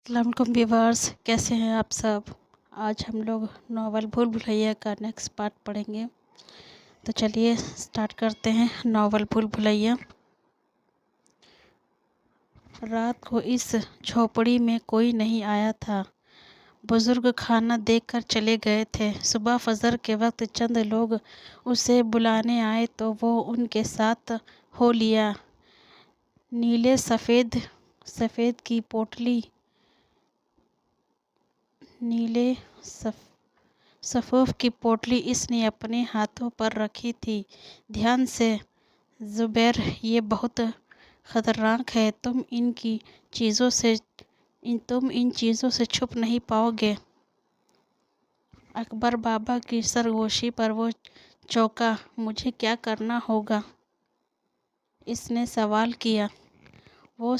अस्सलाम वालेकुम व्यूअर्स, कैसे हैं आप सब। आज हम लोग नावल भूल भुलैया का नेक्स्ट पार्ट पढ़ेंगे। तो चलिए स्टार्ट करते हैं। नावल भूल भुलैया। रात को इस झोपड़ी में कोई नहीं आया था। बुजुर्ग खाना देकर चले गए थे। सुबह फजर के वक्त चंद लोग उसे बुलाने आए तो वो उनके साथ हो लिया। नीले सफ़ेद की पोटली नीले सफ़ूफ की पोटली इसने अपने हाथों पर रखी थी। ध्यान से, ज़ुबैर, ये बहुत ख़तरनाक है। तुम इन चीज़ों से छुप नहीं पाओगे। अकबर बाबा की सरगोशी पर वो चौंका। मुझे क्या करना होगा? इसने सवाल किया। वो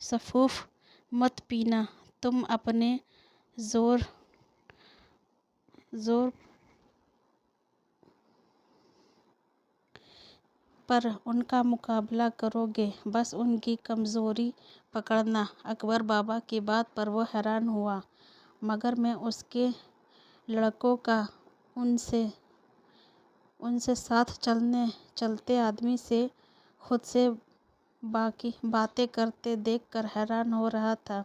सफ़ूफ मत पीना। तुम अपने ज़ोर पर उनका मुकाबला करोगे, बस उनकी कमज़ोरी पकड़ना। अकबर बाबा की बात पर वो हैरान हुआ। मगर मैं उसके लड़कों का उनसे साथ चलते आदमी से खुद से बातें करते देखकर हैरान हो रहा था।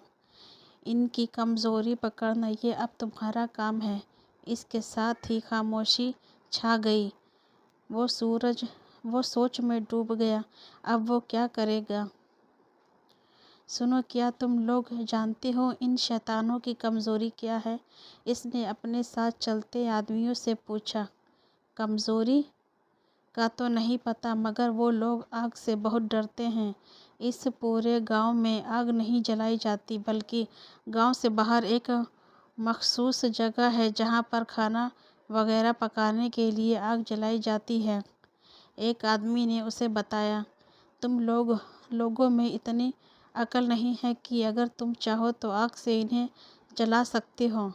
इनकी कमज़ोरी पकड़ना, ये अब तुम्हारा काम है। इसके साथ ही खामोशी छा गई। वो सोच में डूब गया। अब वो क्या करेगा? सुनो, क्या तुम लोग जानते हो इन शैतानों की कमज़ोरी क्या है? इसने अपने साथ चलते आदमियों से पूछा। कमज़ोरी का तो नहीं पता, मगर वो लोग आग से बहुत डरते हैं। इस पूरे गांव में आग नहीं जलाई जाती, बल्कि गांव से बाहर एक मखसूस जगह है जहां पर खाना वगैरह पकाने के लिए आग जलाई जाती है। एक आदमी ने उसे बताया। तुम लोगों में इतनी अकल नहीं है कि अगर तुम चाहो तो आग से इन्हें जला सकते हो।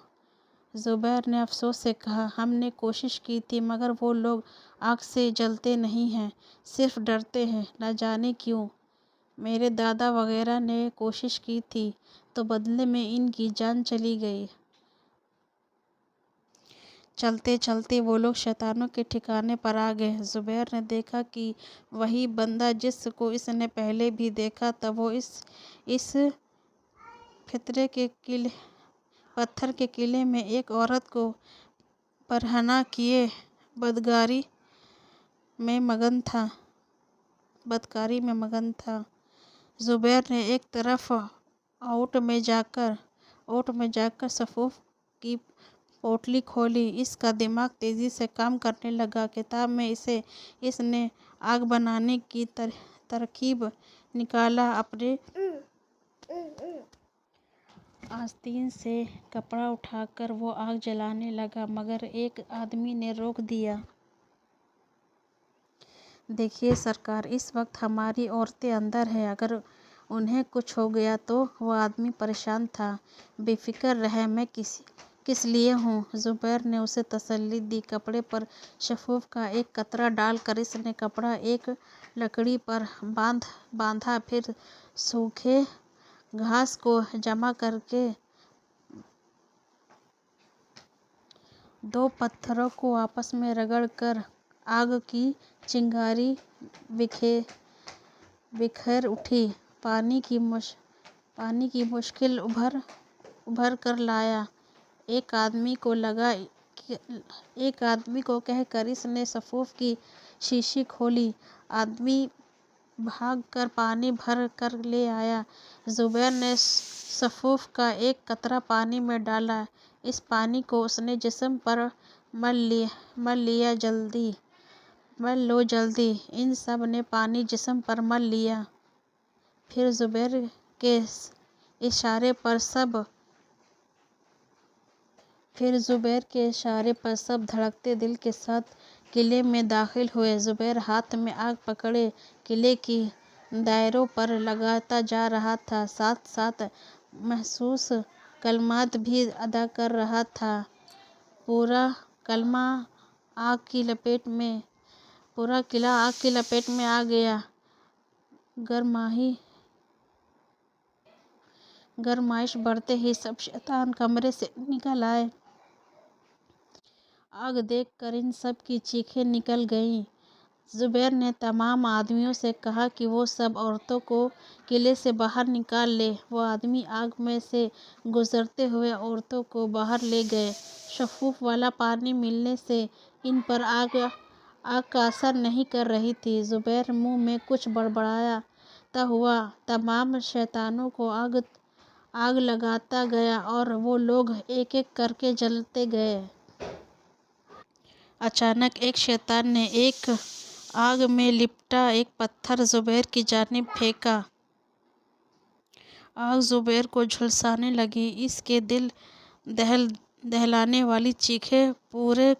ज़ुबैर ने अफसोस से कहा। हमने कोशिश की थी, मगर वो लोग आग से जलते नहीं हैं, सिर्फ डरते हैं। न जाने क्यों। मेरे दादा वगैरह ने कोशिश की थी, तो बदले में इनकी जान चली गई। चलते चलते वो लोग शैतानों के ठिकाने पर आ गए। ज़ुबैर ने देखा कि वही बंदा जिसको इसने पहले भी देखा था, वो इस पत्थर के किले में एक औरत को परहना किए बदकारी में मगन था। ज़ुबैर ने एक तरफ ओट में जाकर सफ़ूफ की पोटली खोली। इसका दिमाग तेज़ी से काम करने लगा। किताब में इसने आग बनाने की तरकीब निकाला। अपने आस्तीन से कपड़ा उठाकर वो आग जलाने लगा, मगर एक आदमी ने रोक दिया। देखिए सरकार, इस वक्त हमारी औरतें अंदर हैं। अगर उन्हें कुछ हो गया तो? वो आदमी परेशान था। बेफिक्र रहे, मैं किस लिए हूँ। ज़ुबैर ने उसे तसल्ली दी। कपड़े पर सफ़ूफ का एक कतरा डालकर इसने कपड़ा एक लकड़ी पर बांधा। फिर सूखे घास को जमा करके दो पत्थरों को आपस में रगड़कर आग की चिंगारी बिखर उठी। पानी की मुश्किल उभर कर लाया। एक आदमी को कहकर इसने सफ़ूफ की शीशी खोली। आदमी भाग कर पानी भर कर ले आया। ज़ुबैर ने सफ़ूफ का एक कतरा पानी में डाला। इस पानी को उसने जिस्म पर मल लो जल्दी। इन सब ने पानी जिस्म पर मल लिया। फिर ज़ुबैर के इशारे पर सब धड़कते दिल के साथ किले में दाखिल हुए। ज़ुबैर हाथ में आग पकड़े किले की दायरों पर लगाता जा रहा था। साथ साथ महसूस कलमात भी अदा कर रहा था। पूरा किला आग की लपेट में आ गया। गरमाइश बढ़ते ही सब शैतान कमरे से निकल आए। आग देखकर इन सब की चीखें निकल गईं। जुबैर ने तमाम आदमियों से कहा कि वो सब औरतों को किले से बाहर निकाल ले। वो आदमी आग में से गुजरते हुए औरतों को बाहर ले गए। शफूफ वाला पानी मिलने से इन पर आग का असर नहीं कर रही थी। जुबैर मुंह में कुछ बड़बड़ाता हुआ तमाम शैतानों को आग लगाता गया और वो लोग एक एक करके जलते गए। अचानक एक शैतान ने एक आग में लिपटा एक पत्थर जुबैर की जानिब फेंका। आग जुबैर को झुलसाने लगी। इसके दिल दहलाने वाली चीखें पूरे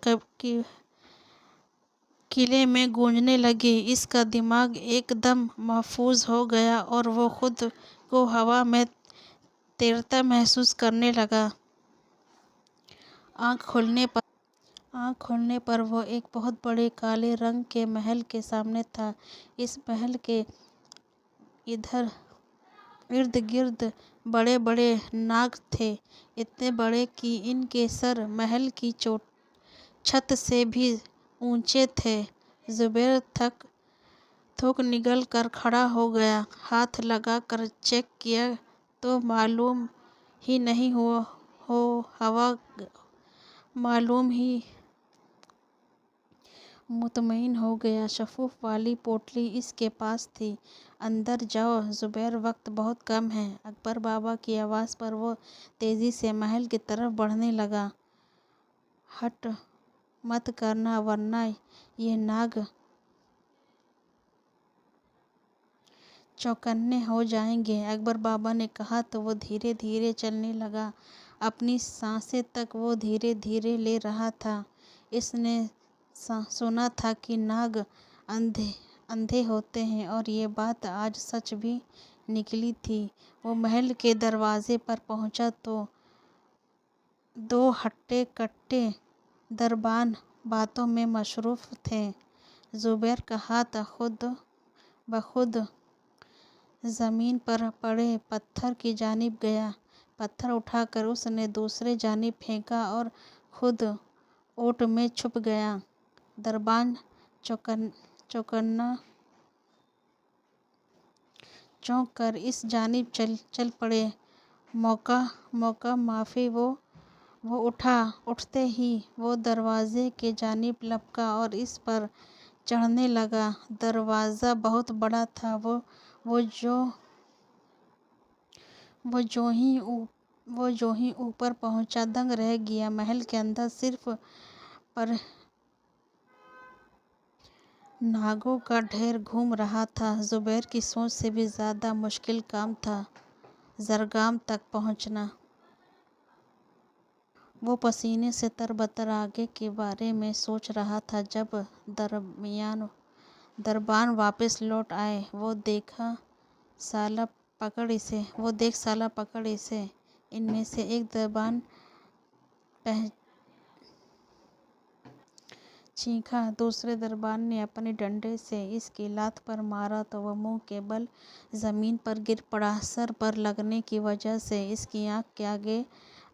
किले में गूंजने लगी। इसका दिमाग एकदम महफूज हो गया और वो खुद को हवा में तैरता महसूस करने लगा। आँख खोलने पर वो एक बहुत बड़े काले रंग के महल के सामने था। इस महल के इर्द गिर्द बड़े बड़े नाग थे, इतने बड़े कि इनके सर महल की छत से भी ऊंचे थे। जुबैर थूक निगल कर खड़ा हो गया। हाथ लगा कर चेक किया तो मालूम ही नहीं हवा मालूम ही मुतमईन हो गया। शफूफ वाली पोटली इसके पास थी। अंदर जाओ जुबैर, वक्त बहुत कम है। अकबर बाबा की आवाज़ पर वो तेज़ी से महल की तरफ बढ़ने लगा। हट मत करना वरना ये नाग चौकन्ने हो जाएंगे, अकबर बाबा ने कहा तो वो धीरे धीरे चलने लगा। अपनी सांसें तक वो धीरे धीरे ले रहा था। इसने सुना था कि नाग अंधे होते हैं और ये बात आज सच भी निकली थी। वो महल के दरवाजे पर पहुंचा तो दो हट्टे कट्टे दरबान बातों में मशरूफ थे। जुबैर का हाथ खुद ब खुद ज़मीन पर पड़े पत्थर की जानिब गया। पत्थर उठाकर उसने दूसरे जानिब फेंका और खुद ओट में छुप गया। दरबान चौंक कर इस जानिब चल पड़े। मौका माफ़ी वो उठते ही वो दरवाजे के जानिब लपका और इस पर चढ़ने लगा। दरवाज़ा बहुत बड़ा था। वो जो ही ऊपर पहुंचा दंग रह गया। महल के अंदर सिर्फ पर नागों का ढेर घूम रहा था। जुबैर की सोच से भी ज़्यादा मुश्किल काम था ज़रगाम तक पहुंचना। वो पसीने से तरबतर आगे के बारे में सोच रहा था जब दरबान वापस लौट आए। वो देख साला पकड़ इसे। इनमें से एक दरबान चीखा। दूसरे दरबान ने अपने डंडे से इसकी लात पर मारा तो वह मुंह के बल ज़मीन पर गिर पड़ा। सर पर लगने की वजह से इसकी आंख के आगे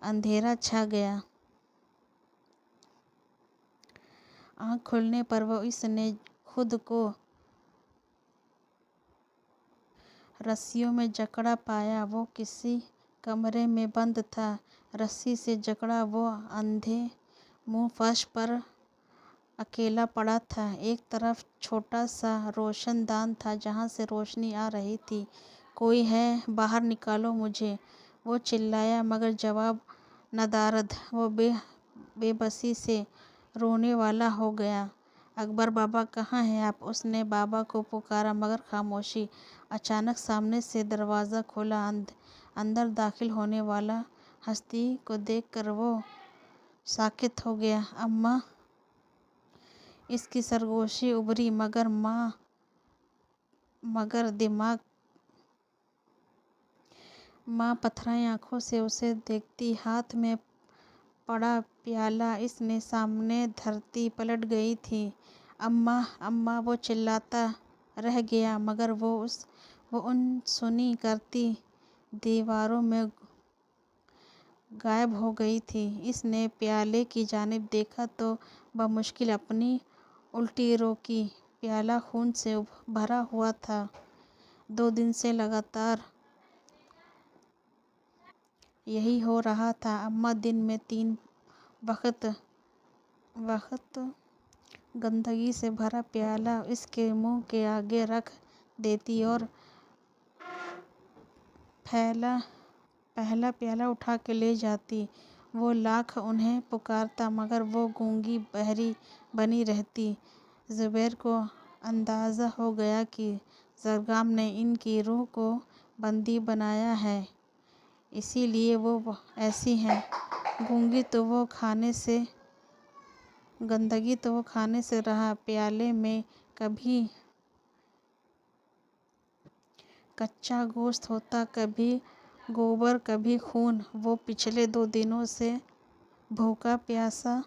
अंधेरा छा गया। आंख खुलने पर वो इसने खुद को रस्सियों में जकड़ा पाया। वो किसी कमरे में बंद था। रस्सी से जकड़ा वो अंधे मुंह फर्श पर अकेला पड़ा था। एक तरफ छोटा सा रोशनदान था जहाँ से रोशनी आ रही थी। कोई है? बाहर निकालो मुझे, वो चिल्लाया मगर जवाब नदारद। वो बेबसी से रोने वाला हो गया। अकबर बाबा कहाँ हैं आप? उसने बाबा को पुकारा मगर खामोशी। अचानक सामने से दरवाज़ा खुला। अंदर दाखिल होने वाला हस्ती को देखकर वो साकित हो गया। अम्मा! इसकी सरगोशी उभरी माँ पथराई आंखों से उसे देखती। हाथ में पड़ा प्याला इसने सामने धरती पलट गई थी। अम्मा अम्मा! वो चिल्लाता रह गया मगर वो उन सुनी करती दीवारों में गायब हो गई थी। इसने प्याले की जानिब देखा तो बमुश्किल अपनी उल्टी रोकी। प्याला खून से भरा हुआ था। 2 दिन से लगातार यही हो रहा था। अम्मा दिन में 3 वक्त गंदगी से भरा प्याला इसके मुंह के आगे रख देती और पहला प्याला उठा के ले जाती। वो लाख उन्हें पुकारता मगर वो गूंगी बहरी बनी रहती। ज़ुबैर को अंदाज़ा हो गया कि ज़रगाम ने इनकी रूह को बंदी बनाया है, इसीलिए वो ऐसी हैं। गंदगी तो वो खाने से रहा। प्याले में कभी कच्चा गोश्त होता, कभी गोबर, कभी खून। वो पिछले 2 दिनों से भूखा प्यासा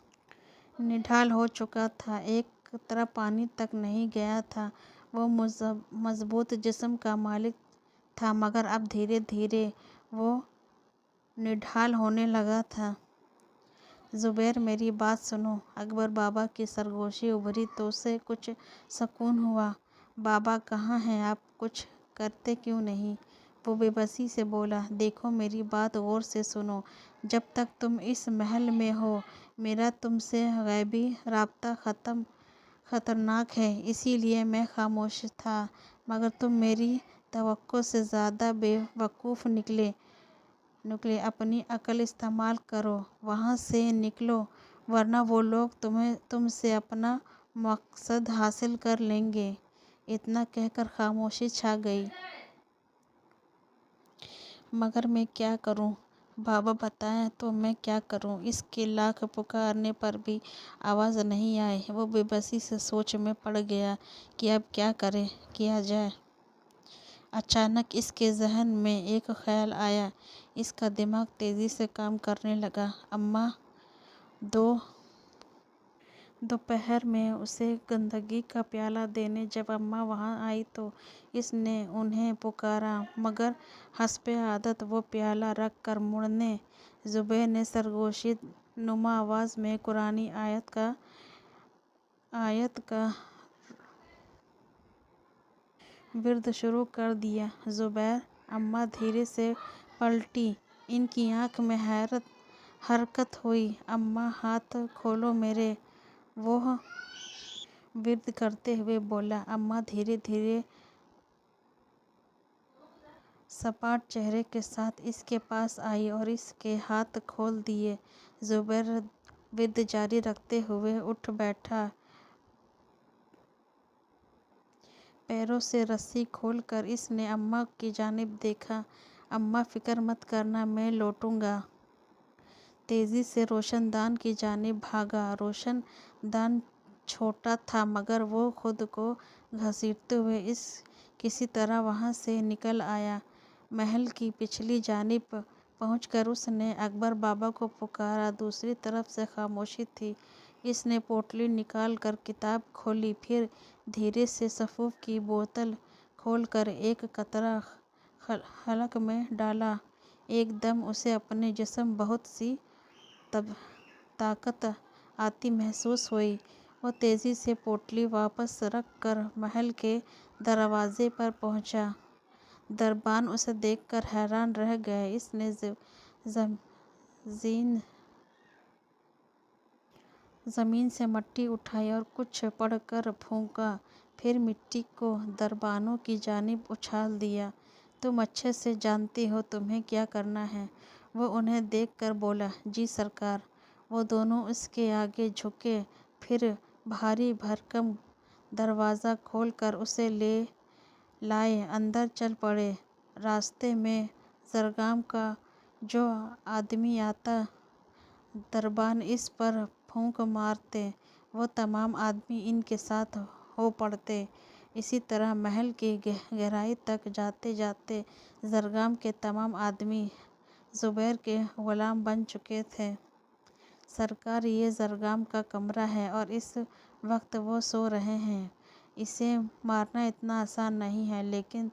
निढाल हो चुका था। एक कतरा पानी तक नहीं गया था। वो मजबूत जिस्म का मालिक था मगर अब धीरे धीरे वो निढाल होने लगा था। ज़ुबैर मेरी बात सुनो। अकबर बाबा की सरगोशी उभरी तो उसे कुछ सुकून हुआ। बाबा कहाँ हैं? आप कुछ करते क्यों नहीं? वो बेबसी से बोला। देखो मेरी बात गौर से सुनो। जब तक तुम इस महल में हो मेरा तुमसे गैबी राब्ता खतरनाक है, इसीलिए मैं खामोश था। मगर तुम मेरी तवक्को से ज़्यादा बेवकूफ़ निकले। अपनी अक्ल इस्तेमाल करो, वहाँ से निकलो, वरना वो लोग तुमसे अपना मकसद हासिल कर लेंगे। इतना कहकर खामोशी छा गई। मगर मैं क्या करूं? बाबा बताएं तो मैं क्या करूं? इसके लाख पुकारने पर भी आवाज़ नहीं आई। वो बेबसी से सोच में पड़ गया कि अब क्या किया जाए। अचानक इसके जहन में एक ख्याल आया। इसका दिमाग तेज़ी से काम करने लगा। अम्मा दोपहर में उसे गंदगी का प्याला देने जब अम्मा वहाँ आई तो इसने उन्हें पुकारा, मगर हस्बे आदत वो प्याला रख कर मुड़ने। ज़ुबैर ने सरगोशी नुमा आवाज़ में कुरानी आयत का विर्द शुरू कर दिया। ज़ुबैर, अम्मा धीरे से पलटी। इनकी आंख में हरकत हुई। अम्मा हाथ खोलो मेरे, वो विर्द करते हुए बोला। अम्मा धीरे धीरे सपाट चेहरे के साथ इसके पास आई और इसके हाथ खोल दिए। ज़ुबैर विर्द जारी रखते हुए उठ बैठा। पैरों से रस्सी खोलकर इसने अम्मा की जानिब देखा। अम्मा फ़िक्र मत करना, मैं लौटूंगा। तेज़ी से रोशनदान की जानिब भागा। रोशनदान छोटा था मगर वो खुद को घसीटते हुए किसी तरह वहाँ से निकल आया। महल की पिछली जानिब पहुंचकर उसने अकबर बाबा को पुकारा। दूसरी तरफ से खामोशी थी। इसने पोटली निकाल कर किताब खोली, फिर धीरे से सफ़ूफ की बोतल खोलकर एक कतरा हलक में डाला। एकदम उसे अपने जिस्म बहुत सी ताकत आती महसूस हुई। वो तेज़ी से पोटली वापस रख कर महल के दरवाज़े पर पहुंचा। दरबान उसे देखकर हैरान रह गए। इसने ज़मीन से मिट्टी उठाई और कुछ पढ़कर फूंका, फिर मिट्टी को दरबानों की जानिब उछाल दिया। तुम अच्छे से जानती हो तुम्हें क्या करना है, वो उन्हें देखकर बोला। जी सरकार। वो दोनों उसके आगे झुके, फिर भारी भरकम दरवाज़ा खोलकर उसे ले लाए अंदर चल पड़े। रास्ते में ज़रगाम का जो आदमी आता, दरबान इस पर फूंक मारते, वो तमाम आदमी इनके साथ हो पड़ते। इसी तरह महल की गहराई तक जाते जाते ज़रगाम के तमाम आदमी ज़ुबैर के ग़ुलाम बन चुके थे। सरकार, ये ज़रगाम का कमरा है और इस वक्त वो सो रहे हैं। इसे मारना इतना आसान नहीं है, लेकिन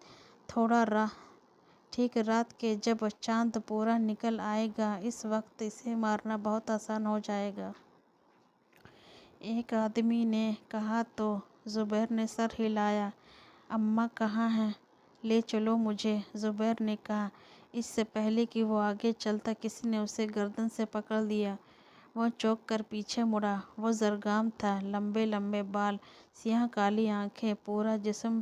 थोड़ा ٹھیک رات کے جب چاند پورا نکل آئے گا اس وقت اسے مارنا بہت آسان ہو جائے گا۔ ایک آدمی نے کہا تو زبیر نے سر ہلایا۔ اماں کہاں ہیں؟ لے چلو مجھے، زبیر نے کہا۔ اس سے پہلے کہ وہ آگے چلتا کسی نے اسے گردن سے پکڑ لیا۔ وہ چونک کر پیچھے مڑا۔ وہ زرگام تھا، لمبے لمبے بال، سیاہ کالی آنکھیں، پورا جسم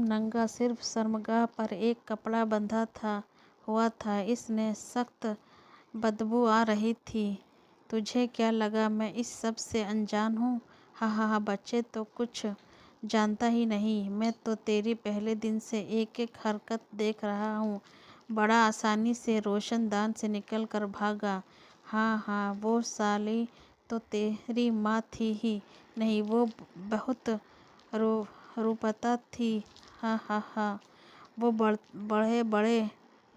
ننگا، صرف شرمگاہ پر ایک کپڑا بندھا ہوا تھا۔ اس میں سخت بدبو آ رہی تھی۔ تجھے کیا لگا میں اس سب سے انجان ہوں؟ ہاں بچے تو کچھ جانتا ہی نہیں، میں تو تیری پہلے دن سے ایک ایک حرکت دیکھ رہا ہوں۔ بڑا آسانی سے روشن دان سے نکل کر بھاگا۔ ہاں وہ سالی تو تیری ماں تھی ہی نہیں، وہ بہت روپتا تھی۔ ہاں وہ بڑے بڑے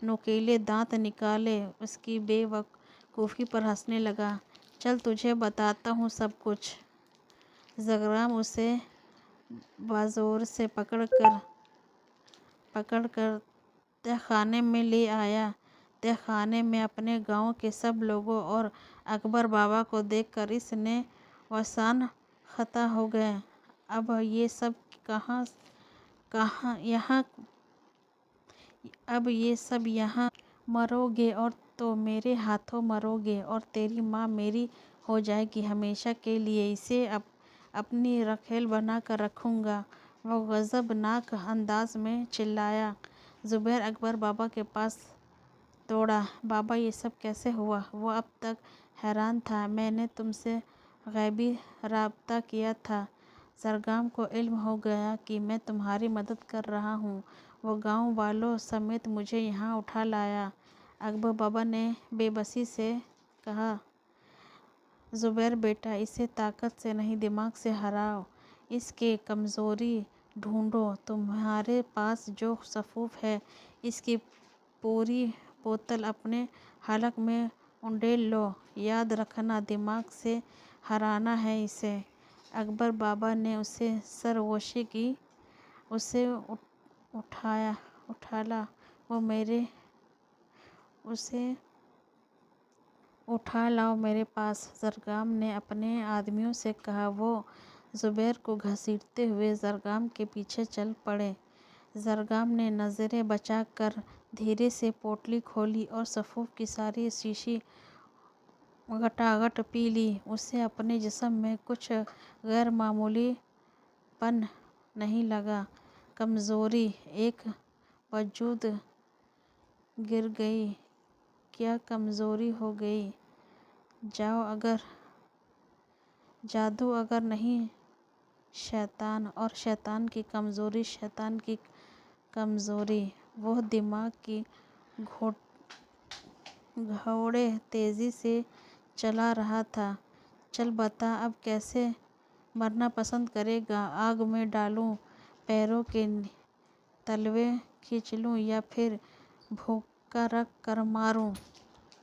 نوکیلے دانت نکالے اس کی بے وقوفی پر ہنسنے لگا۔ چل تجھے بتاتا ہوں سب کچھ۔ زرگام اسے بازور سے پکڑ کر تہ خانے میں لے آیا۔ تہ خانے میں اپنے گاؤں کے سب لوگوں اور اکبر بابا کو دیکھ کر اس نے وسان خطا ہو گئے۔ اب یہ سب یہاں مرو گے اور تو میرے ہاتھوں مرو گے، اور تیری ماں میری ہو جائے گی ہمیشہ کے لیے، اسے اپنی رکھیل بنا کر رکھوں گا۔ وہ غضب ناک انداز میں چلایا۔ زبیر اکبر بابا کے پاس دوڑا۔ بابا یہ سب کیسے ہوا؟ وہ اب تک حیران تھا۔ میں نے تم سے غیبی رابطہ کیا تھا، زرگام کو علم ہو گیا کہ میں تمہاری مدد کر رہا ہوں، وہ گاؤں والوں سمیت مجھے یہاں اٹھا لایا۔ اکبر بابا نے بے بسی سے کہا۔ زبیر بیٹا، اسے طاقت سے نہیں دماغ سے ہراؤ، اس کی کمزوری ڈھونڈو۔ تمہارے پاس جو سفوف ہے اس کی پوری بوتل اپنے حلق میں انڈیل لو، یاد رکھنا دماغ سے ہرانا ہے اسے۔ اکبر بابا نے اسے سرگوشی کی۔ اسے اٹھا لاؤ میرے پاس، زرگام نے اپنے آدمیوں سے کہا۔ وہ زبیر کو گھسیٹتے ہوئے زرگام کے پیچھے چل پڑے۔ زرگام نے نظریں بچا کر دھیرے سے پوٹلی کھولی اور سفوف کی ساری شیشی گٹاگٹ پی لی۔ اسے اپنے جسم میں کچھ غیر معمولی پن نہیں لگا، کمزوری ایک وجود گر گئی۔ کیا کمزوری ہو گئی؟ جادو اگر نہیں، شیطان، اور شیطان کی کمزوری۔ وہ دماغ کی گھوڑے تیزی سے چلا رہا تھا۔ چل بتا اب کیسے مرنا پسند کرے گا؟ آگ میں ڈالوں، پیروں کے تلوے کھینچ لوں یا پھر بھوکا رکھ کر ماروں؟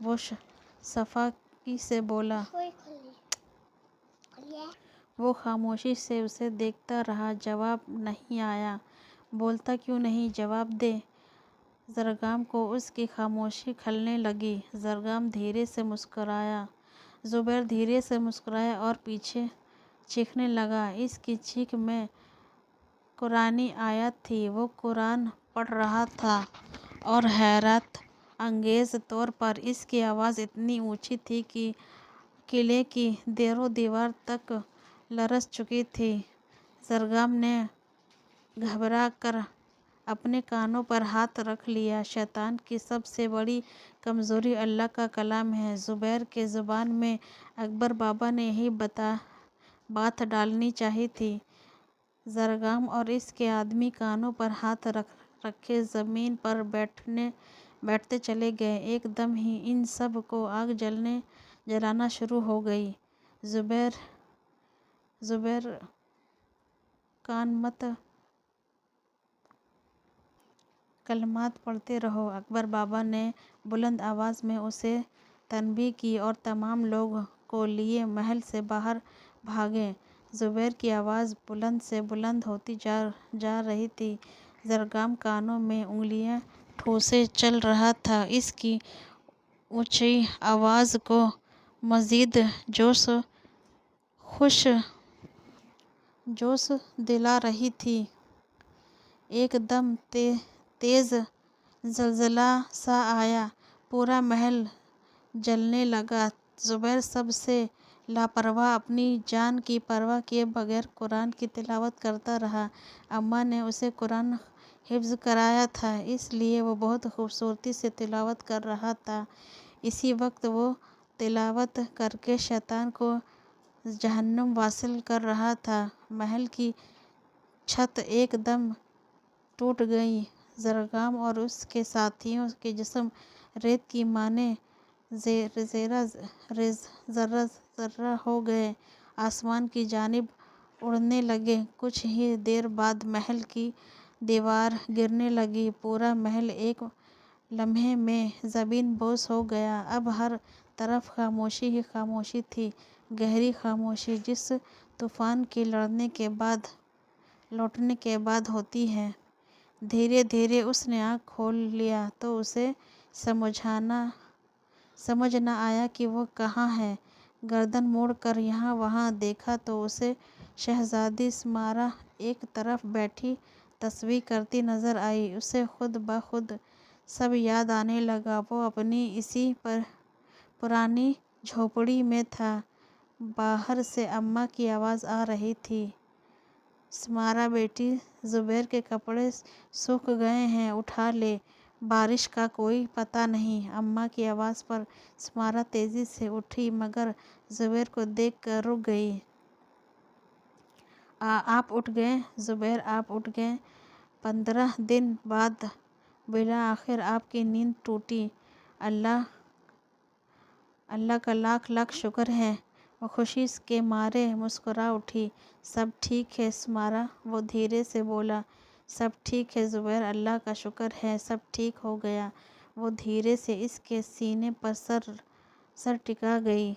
وہ صفائی سے بولا۔ وہ خاموشی سے اسے دیکھتا رہا، جواب نہیں آیا۔ بولتا کیوں نہیں؟ جواب دے۔ زرگام کو اس کی خاموشی کھلنے لگی۔ زرگام دھیرے سے مسکرایا۔ زبیر دھیرے سے مسکرایا اور پیچھے چیخنے لگا۔ اس کی چیخ میں قرآنی آیات تھی۔ وہ قرآن پڑھ رہا تھا اور حیرت انگیز طور پر اس کی آواز اتنی اونچی تھی کہ قلعے کی در و دیوار تک لرز چکی تھی۔ زرگام نے گھبرا کر اپنے کانوں پر ہاتھ رکھ لیا۔ شیطان کی سب سے بڑی کمزوری اللہ کا کلام ہے۔ زبیر کی زبان میں اکبر بابا نے یہی بات ڈالنی چاہی تھی۔ زرگام اور اس کے آدمی کانوں پر ہاتھ رکھے زمین پر بیٹھتے چلے گئے۔ ایک دم ہی ان سب کو آگ جلانا شروع ہو گئی۔ زبیر کلمات پڑھتے رہو، اکبر بابا نے بلند آواز میں اسے تنبیہ کی اور تمام لوگ کو لیے محل سے باہر بھاگے۔ زبیر کی آواز بلند سے بلند ہوتی جا رہی تھی۔ زرگام کانوں میں انگلیاں ٹھوسے چل رہا تھا۔ اس کی اونچی آواز کو مزید جوش دلا رہی تھی۔ ایک دم تیز زلزلہ سا آیا، پورا محل جلنے لگا۔ زبیر سب سے لاپرواہ، اپنی جان کی پرواہ کیے بغیر قرآن کی تلاوت کرتا رہا۔ اماں نے اسے قرآن حفظ کرایا تھا، اس لیے وہ بہت خوبصورتی سے تلاوت کر رہا تھا۔ اسی وقت وہ تلاوت کرکے شیطان کو جہنم واصل کر رہا تھا۔ محل کی چھت ایک دم ٹوٹ گئی۔ زرگام اور اس کے ساتھیوں کے جسم ریت کی مانند ذرہ ذرہ ہو گئے، آسمان کی جانب اڑنے لگے۔ کچھ ہی دیر بعد محل کی دیوار گرنے لگی۔ پورا محل ایک لمحے میں زمین بوس ہو گیا۔ اب ہر طرف خاموشی ہی خاموشی تھی، گہری خاموشی، جس طوفان کے لوٹنے کے بعد ہوتی ہے۔ دھیرے دھیرے اس نے آنکھ کھول لیا تو اسے سمجھ نہ آیا کہ وہ کہاں ہے۔ گردن موڑ کر یہاں وہاں دیکھا تو اسے شہزادی سمارا ایک طرف بیٹھی تسبیح کرتی نظر آئی۔ اسے خود بخود سب یاد آنے لگا۔ وہ اپنی اسی پرانی جھونپڑی میں تھا۔ باہر سے اماں کی آواز آ رہی تھی، سمارا بیٹی، زبیر کے کپڑے سوکھ گئے ہیں، اٹھا لے، بارش کا کوئی پتہ نہیں۔ اماں کی آواز پر سمارا تیزی سے اٹھی مگر زبیر کو دیکھ کر رک گئی۔ آپ اٹھ گئے زبیر، آپ اٹھ گئے۔ 15 دن بعد بالآخر آپ کی نیند ٹوٹی۔ اللہ کا لاکھ لاکھ شکر ہے۔ وہ خوشی کے مارے مسکرا اٹھی۔ سب ٹھیک ہے سمارا، وہ دھیرے سے بولا۔ سب ٹھیک ہے زبیر، اللہ کا شکر ہے، سب ٹھیک ہو گیا۔ وہ دھیرے سے اس کے سینے پر سر ٹکا گئی۔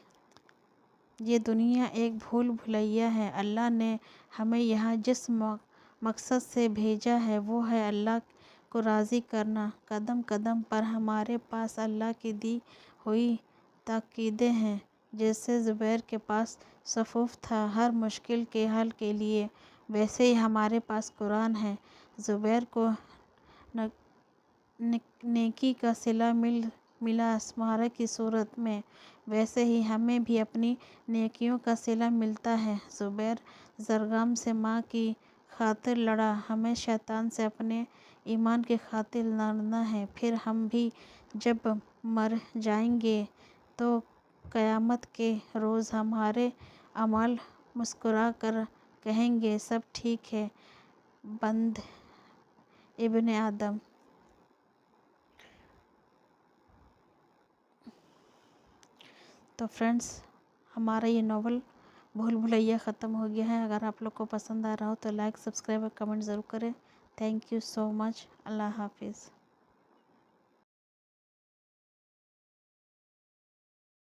یہ دنیا ایک بھول بھلیا ہے۔ اللہ نے ہمیں یہاں جس مقصد سے بھیجا ہے وہ ہے اللہ کو راضی کرنا۔ قدم قدم پر ہمارے پاس اللہ کی دی ہوئی تاکیدیں ہیں۔ جیسے زبیر کے پاس صفوف تھا ہر مشکل کے حل کے لیے، ویسے ہی ہمارے پاس قرآن ہے۔ زبیر کو نیکی کا صلہ ملا سمارا کی صورت میں، ویسے ہی ہمیں بھی اپنی نیکیوں کا صلہ ملتا ہے۔ زبیر زرگام سے ماں کی خاطر لڑا، ہمیں شیطان سے اپنے ایمان کی خاطر لڑنا ہے۔ پھر ہم بھی جب مر جائیں گے تو قیامت کے روز ہمارے اعمال مسکرا کر کہیں گے، سب ٹھیک ہے بند ابن آدم۔ تو فرینڈس، ہمارا یہ ناول بھول بھلیا ختم ہو گیا ہے۔ اگر آپ لوگ کو پسند آ رہا ہو تو لائک، سبسکرائب اور کمنٹ ضرور کریں۔ تھینک یو سو مچ۔ اللہ حافظ۔